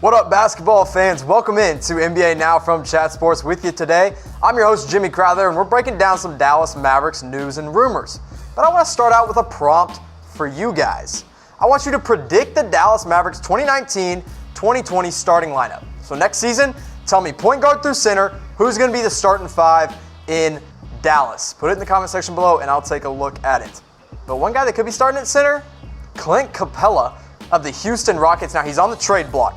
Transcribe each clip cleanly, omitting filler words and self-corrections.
What up, basketball fans? Welcome in to NBA Now from Chat Sports with you today. I'm your host, Jimmy Crowther, and we're breaking down some Dallas Mavericks news and rumors. But I want to start out with a prompt for you guys. I want you to predict the Dallas Mavericks 2019-2020 starting lineup. So next season, tell me point guard through center, who's going to be the starting five in Dallas. Put it in the comment section below, and I'll take a look at it. But one guy that could be starting at center, Clint Capela of the Houston Rockets. Now, he's on the trade block.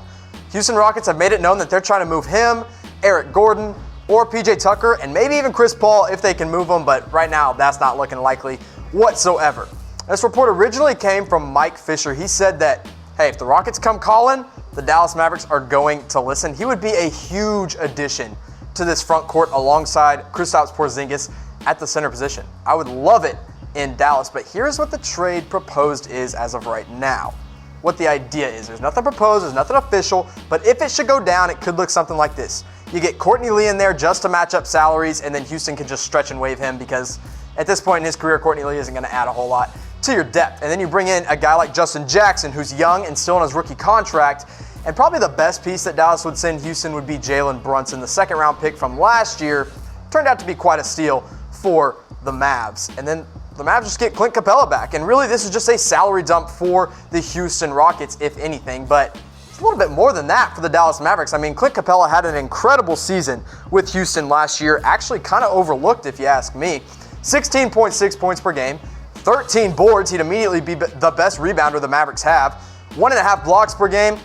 Houston Rockets have made it known that they're trying to move him, Eric Gordon, or PJ Tucker, and maybe even Chris Paul if they can move them, but right now that's not looking likely whatsoever. This report originally came from Mike Fisher. He said that, hey, if the Rockets come calling, the Dallas Mavericks are going to listen. He would be a huge addition to this front court alongside Kristaps Porzingis at the center position. I would love it in Dallas, but here's what the trade proposed is as of right now. What the idea is. There's nothing proposed, there's nothing official, but if it should go down, it could look something like this. You get Courtney Lee in there just to match up salaries, and then Houston can just stretch and waive him because at this point in his career, Courtney Lee isn't going to add a whole lot to your depth. And then you bring in a guy like Justin Jackson, who's young and still on his rookie contract, and probably the best piece that Dallas would send Houston would be Jalen Brunson, the second-round pick from last year. Turned out to be quite a steal for the Mavs. And then the Mavs just get Clint Capela back, and really this is just a salary dump for the Houston Rockets, if anything, but it's a little bit more than that for the Dallas Mavericks. I mean, Clint Capela had an incredible season with Houston last year, actually kind of overlooked if you ask me. 16.6 points per game, 13 boards, he'd immediately be the best rebounder the Mavericks have, 1.5 blocks per game,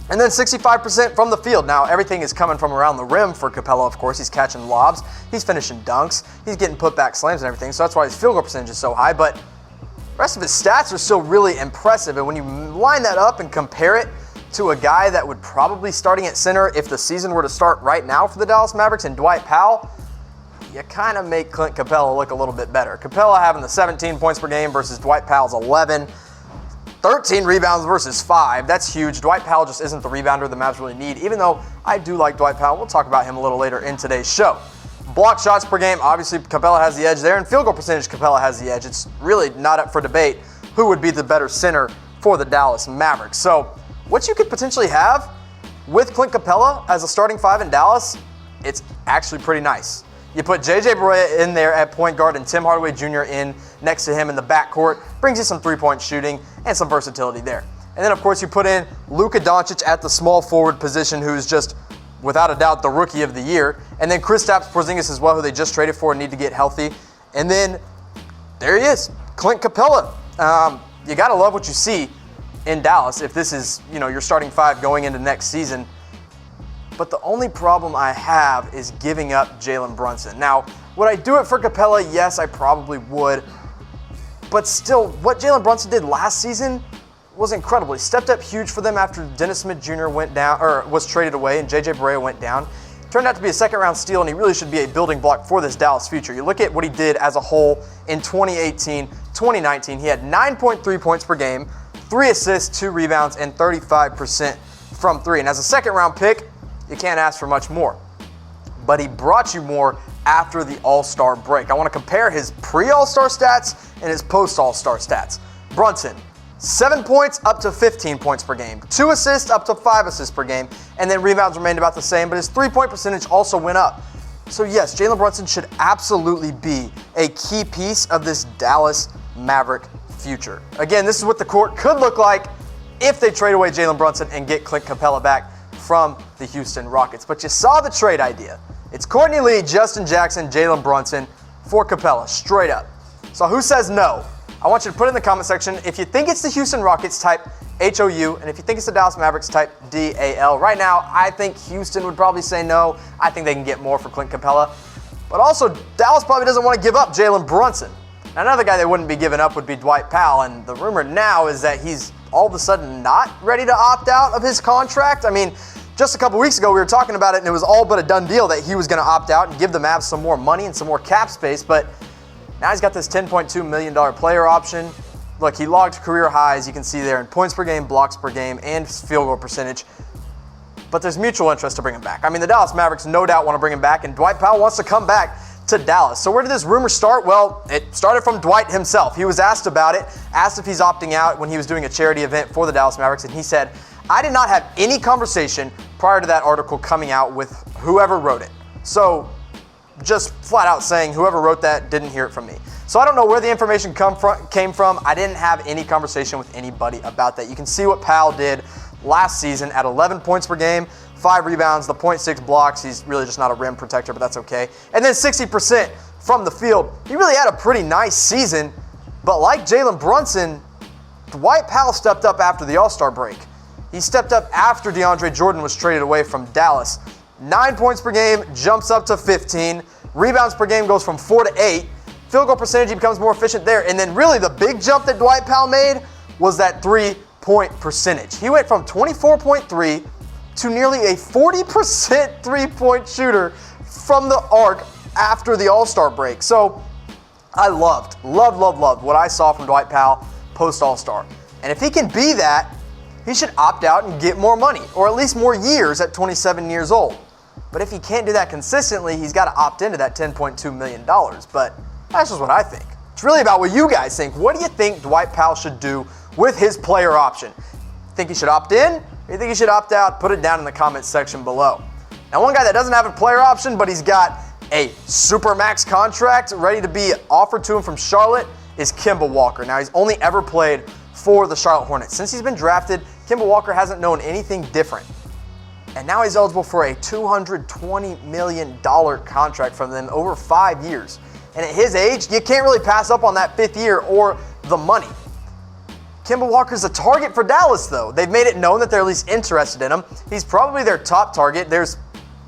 and then 65% from the field. Now, everything is coming from around the rim for Capela, of course. He's catching lobs, he's finishing dunks, he's getting putback slams and everything, so that's why his field goal percentage is so high, but the rest of his stats are still really impressive, and when you line that up and compare it to a guy that would probably starting at center if the season were to start right now for the Dallas Mavericks and Dwight Powell, you kind of make Clint Capela look a little bit better. Capela having the 17 points per game versus Dwight Powell's 11. 13 rebounds versus 5. That's huge. Dwight Powell just isn't the rebounder the Mavs really need, even though I do like Dwight Powell. We'll talk about him a little later in today's show. Block shots per game, obviously Capela has the edge there, and field goal percentage, Capela has the edge. It's really not up for debate who would be the better center for the Dallas Mavericks. So what you could potentially have with Clint Capela as a starting five in Dallas, it's actually pretty nice. You put J.J. Barea in there at point guard and Tim Hardaway Jr. in next to him in the backcourt. Brings you some three-point shooting and some versatility there. And then, of course, you put in Luka Doncic at the small forward position, who's just, without a doubt, the rookie of the year. And then Kristaps Porzingis as well, who they just traded for and need to get healthy. And then there he is, Clint Capela. You got to love what you see in Dallas if this is, your starting five going into next season. But the only problem I have is giving up Jalen Brunson. Now, would I do it for Capela? Yes, I probably would. But still, what Jalen Brunson did last season was incredible. He stepped up huge for them after Dennis Smith Jr. went down, or was traded away, and J.J. Barea went down. Turned out to be a second-round steal, and he really should be a building block for this Dallas future. You look at what he did as a whole in 2018, 2019. He had 9.3 points per game, 3 assists, 2 rebounds, and 35% from 3. And as a second-round pick, you can't ask for much more. But he brought you more after the All-Star break. I want to compare his pre-All-Star stats and his post-All-Star stats. Brunson, 7 points up to 15 points per game, 2 assists up to 5 assists per game, and then rebounds remained about the same, but his three-point percentage also went up. So yes, Jalen Brunson should absolutely be a key piece of this Dallas Maverick future. Again, this is what the court could look like if they trade away Jalen Brunson and get Clint Capela back from the Houston Rockets. But you saw the trade idea. It's Courtney Lee, Justin Jackson, Jalen Brunson for Capela, straight up. So who says no? I want you to put it in the comment section. If you think it's the Houston Rockets, type HOU, and if you think it's the Dallas Mavericks, type DAL. Right now, I think Houston would probably say no. I think they can get more for Clint Capela. But also, Dallas probably doesn't want to give up Jalen Brunson. Now, another guy they wouldn't be giving up would be Dwight Powell, and the rumor now is that he's all of a sudden not ready to opt out of his contract. I mean, just a couple weeks ago, we were talking about it, and it was all but a done deal that he was going to opt out and give the Mavs some more money and some more cap space. But now he's got this $10.2 million player option. Look, he logged career highs, you can see there, in points per game, blocks per game, and field goal percentage. But there's mutual interest to bring him back. I mean, the Dallas Mavericks no doubt want to bring him back, and Dwight Powell wants to come back to Dallas. So where did this rumor start? Well, it started from Dwight himself. He was asked about it, asked if he's opting out when he was doing a charity event for the Dallas Mavericks, and he said, I did not have any conversation prior to that article coming out with whoever wrote it. So just flat out saying whoever wrote that didn't hear it from me. So I don't know where the information came from. I didn't have any conversation with anybody about that. You can see what Powell did last season at 11 points per game, 5 rebounds, the 0.6 blocks. He's really just not a rim protector, but that's okay. And then 60% from the field. He really had a pretty nice season, but like Jalen Brunson, Dwight Powell stepped up after the All-Star break. He stepped up after DeAndre Jordan was traded away from Dallas. 9 points per game jumps up to 15. Rebounds per game goes from 4 to 8. Field goal percentage, he becomes more efficient there. And then really the big jump that Dwight Powell made was that three-point percentage. He went from 24.3 to nearly a 40% three-point shooter from the arc after the All-Star break. So I loved what I saw from Dwight Powell post-All-Star. And if he can be that, he should opt out and get more money, or at least more years at 27 years old. But if he can't do that consistently, he's got to opt into that $10.2 million. But that's just what I think. It's really about what you guys think. What do you think Dwight Powell should do with his player option? Think he should opt in? Or you think he should opt out? Put it down in the comments section below. Now, one guy that doesn't have a player option, but he's got a supermax contract ready to be offered to him from Charlotte is Kemba Walker. Now, he's only ever played for the Charlotte Hornets. Since he's been drafted, Kemba Walker hasn't known anything different. And now he's eligible for a $220 million contract from them over 5 years. And at his age, you can't really pass up on that 5th year or the money. Kemba Walker's a target for Dallas, though. They've made it known that they're at least interested in him. He's probably their top target. There's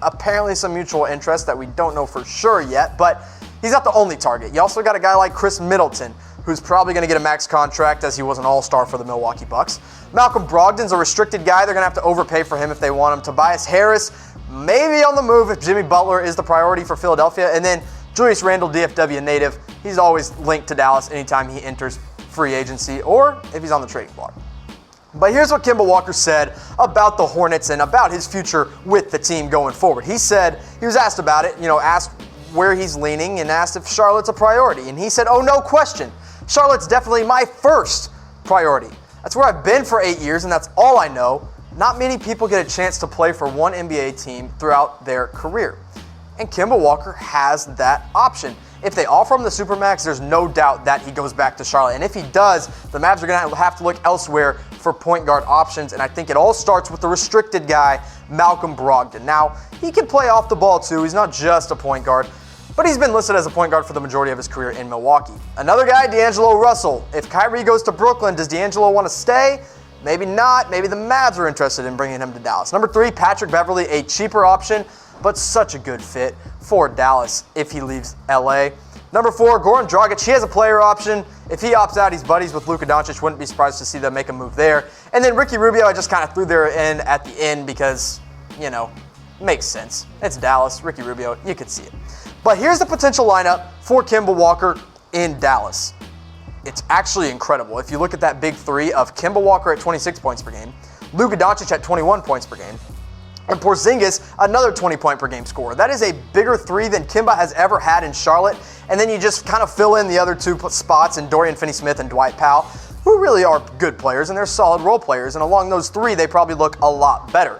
apparently some mutual interest that we don't know for sure yet, but he's not the only target. You also got a guy like Chris Middleton, who's probably going to get a max contract as he was an all-star for the Milwaukee Bucks. Malcolm Brogdon's a restricted guy. They're going to have to overpay for him if they want him. Tobias Harris, maybe on the move if Jimmy Butler is the priority for Philadelphia. And then Julius Randle, DFW native. He's always linked to Dallas anytime he enters free agency or if he's on the trading block. But here's what Kemba Walker said about the Hornets and about his future with the team going forward. He said, he was asked about it, asked where he's leaning and asked if Charlotte's a priority. And he said, oh, no question. Charlotte's definitely my first priority. That's where I've been for 8 years, and that's all I know. Not many people get a chance to play for one NBA team throughout their career. And Kemba Walker has that option. If they offer him the Supermax, there's no doubt that he goes back to Charlotte. And if he does, the Mavs are going to have to look elsewhere for point guard options. And I think it all starts with the restricted guy, Malcolm Brogdon. Now, he can play off the ball too. He's not just a point guard, but he's been listed as a point guard for the majority of his career in Milwaukee. Another guy, D'Angelo Russell. If Kyrie goes to Brooklyn, does D'Angelo want to stay? Maybe not. Maybe the Mavs are interested in bringing him to Dallas. Number 3, Patrick Beverley, a cheaper option, but such a good fit for Dallas if he leaves LA. Number 4, Goran Dragic. He has a player option. If he opts out, he's buddies with Luka Doncic. Wouldn't be surprised to see them make a move there. And then Ricky Rubio, I just kind of threw there in at the end because, makes sense. It's Dallas. Ricky Rubio, you could see it. But here's the potential lineup for Kemba Walker in Dallas. It's actually incredible. If you look at that big 3 of Kemba Walker at 26 points per game, Luka Doncic at 21 points per game, and Porzingis, another 20-point-per-game scorer. That is a bigger 3 than Kemba has ever had in Charlotte. And then you just kind of fill in the other 2 spots in Dorian Finney-Smith and Dwight Powell, who really are good players, and they're solid role players. And along those 3, they probably look a lot better.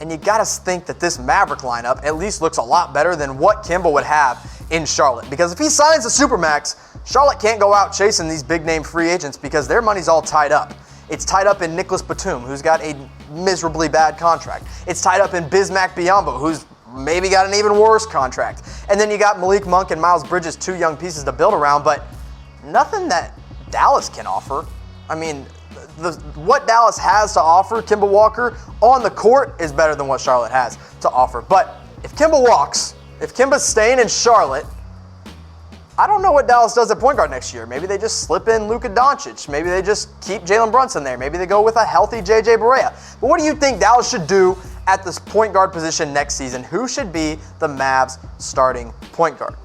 And you got to think that this Maverick lineup at least looks a lot better than what Kemba would have in Charlotte. Because if he signs a Supermax, Charlotte can't go out chasing these big-name free agents because their money's all tied up. It's tied up in Nicholas Batum, who's got a miserably bad contract. It's tied up in Bismack Biyombo, who's maybe got an even worse contract. And then you got Malik Monk and Miles Bridges, 2 young pieces to build around, but nothing that Dallas can offer. I mean, what Dallas has to offer, Kemba Walker, on the court is better than what Charlotte has to offer. But if Kemba walks, if Kemba's staying in Charlotte, I don't know what Dallas does at point guard next year. Maybe they just slip in Luka Doncic. Maybe they just keep Jalen Brunson there. Maybe they go with a healthy JJ Barea. But what do you think Dallas should do at this point guard position next season? Who should be the Mavs starting point guard?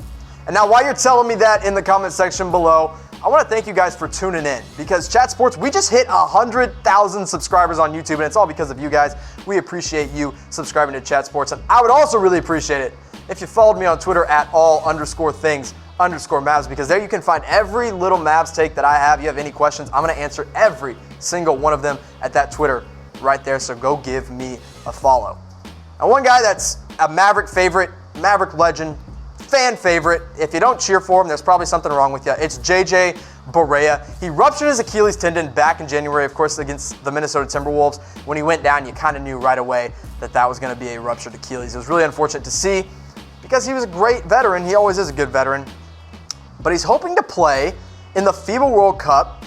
And now while you're telling me that in the comment section below, I want to thank you guys for tuning in because Chat Sports, we just hit 100,000 subscribers on YouTube, and it's all because of you guys. We appreciate you subscribing to Chat Sports, and I would also really appreciate it if you followed me on Twitter at all_things_Mavs, because there you can find every little Mavs take that I have. You have any questions, I'm going to answer every single one of them at that Twitter right there, so go give me a follow. Now, one guy that's a Maverick favorite, Maverick legend, fan favorite, if you don't cheer for him, there's probably something wrong with you. It's JJ Barea. He ruptured his Achilles tendon back in January, of course, against the Minnesota Timberwolves. When he went down, you kind of knew right away that was going to be a ruptured Achilles. It was really unfortunate to see because he was a great veteran. He always is a good veteran. But he's hoping to play in the FIBA World Cup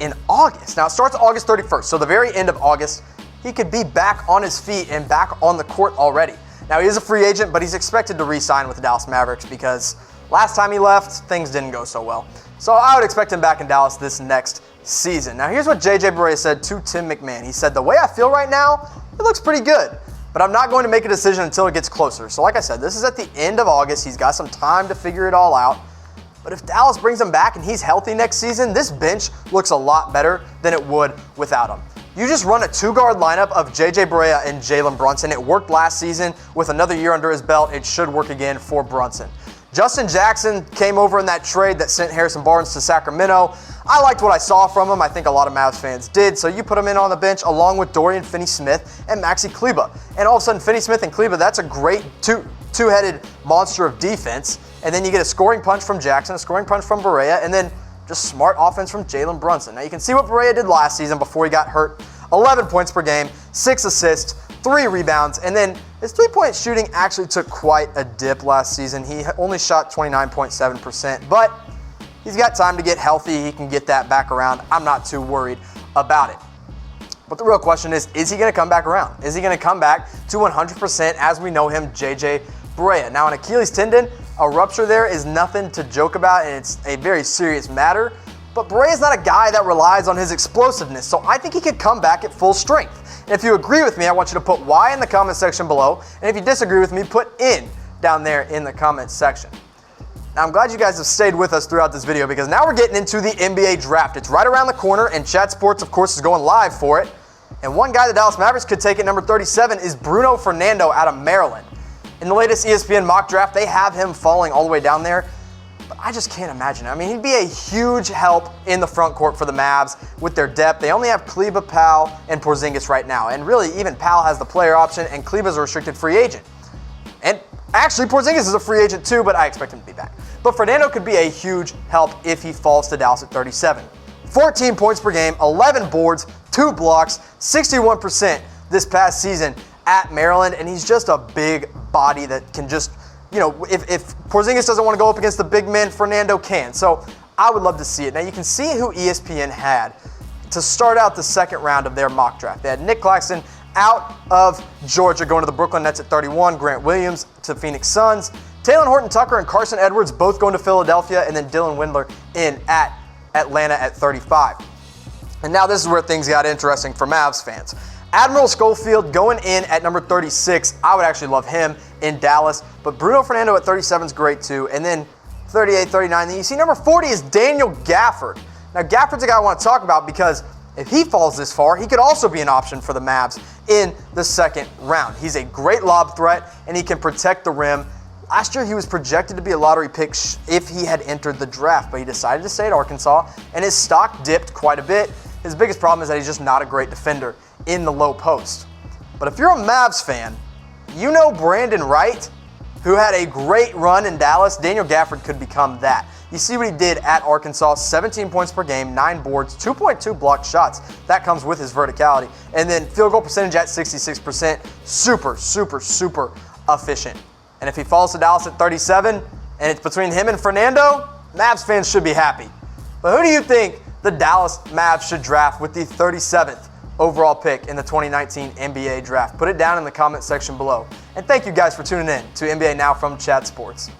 in August. Now, it starts August 31st, so the very end of August, he could be back on his feet and back on the court already. Now, he is a free agent, but he's expected to re-sign with the Dallas Mavericks because last time he left, things didn't go so well. So I would expect him back in Dallas this next season. Now, here's what JJ Barea said to Tim McMahon. He said, "The way I feel right now, it looks pretty good, but I'm not going to make a decision until it gets closer." So like I said, this is at the end of August. He's got some time to figure it all out. But if Dallas brings him back and he's healthy next season, this bench looks a lot better than it would without him. You just run a two-guard lineup of JJ Barea and Jalen Brunson. It worked last season. With another year under his belt, it should work again for Brunson. Justin Jackson came over in that trade that sent Harrison Barnes to Sacramento. I liked what I saw from him. I think a lot of Mavs fans did. So you put him in on the bench along with Dorian Finney-Smith and Maxi Kleber. And all of a sudden, Finney-Smith and Kleber, that's a great two-headed monster of defense. And then you get a scoring punch from Jackson, a scoring punch from Barea, and then just smart offense from Jalen Brunson. Now you can see what Barea did last season before he got hurt. 11 points per game, 6 assists, 3 rebounds, and then his three-point shooting actually took quite a dip last season. He only shot 29.7%, but he's got time to get healthy. He can get that back around. I'm not too worried about it. But the real question is he going to come back around? Is he going to come back to 100% as we know him, JJ Barea? Now, an Achilles tendon, a rupture there is nothing to joke about, and it's a very serious matter. But Barea is not a guy that relies on his explosiveness, so I think he could come back at full strength. And if you agree with me, I want you to put Y in the comment section below, and if you disagree with me, put N down there in the comment section. Now, I'm glad you guys have stayed with us throughout this video because now we're getting into the NBA draft. It's right around the corner, and Chat Sports, of course, is going live for it. And one guy the Dallas Mavericks could take at number 37 is Bruno Fernando out of Maryland. In the latest ESPN mock draft, they have him falling all the way down there. But I just can't imagine it. I mean, he'd be a huge help in the front court for the Mavs with their depth. They only have Kemba, Powell, and Porzingis right now. And really, even Powell has the player option, and Kleba's a restricted free agent. And actually, Porzingis is a free agent too, but I expect him to be back. But Fernando could be a huge help if he falls to Dallas at 37. 14 points per game, 11 boards, 2 blocks, 61% this past season at Maryland. And he's just a big body that can just, you know, if Porzingis doesn't want to go up against the big men, Fernando can. So I would love to see it. Now you can see who ESPN had to start out the second round of their mock draft. They had Nick Claxton out of Georgia going to the Brooklyn Nets at 31, Grant Williams to Phoenix Suns, Talen Horton-Tucker and Carson Edwards both going to Philadelphia, and then Dylan Windler in at Atlanta at 35. And now this is where things got interesting for Mavs fans. Admiral Schofield going in at number 36. I would actually love him in Dallas. But Bruno Fernando at 37 is great too. And then 38, 39. Then you see number 40 is Daniel Gafford. Now Gafford's a guy I want to talk about because if he falls this far, he could also be an option for the Mavs in the second round. He's a great lob threat and he can protect the rim. Last year he was projected to be a lottery pick if he had entered the draft, but he decided to stay at Arkansas and his stock dipped quite a bit. His biggest problem is that he's just not a great defender in the low post. But if you're a Mavs fan, you know Brandon Wright, who had a great run in Dallas. Daniel Gafford could become that. You see what he did at Arkansas, 17 points per game, 9 boards, 2.2 blocked shots. That comes with his verticality. And then field goal percentage at 66%. Super, super, super efficient. And if he falls to Dallas at 37, and it's between him and Fernando, Mavs fans should be happy. But who do you think the Dallas Mavs should draft with the 37th overall pick in the 2019 NBA draft? Put it down in the comment section below. And thank you guys for tuning in to NBA Now from Chat Sports.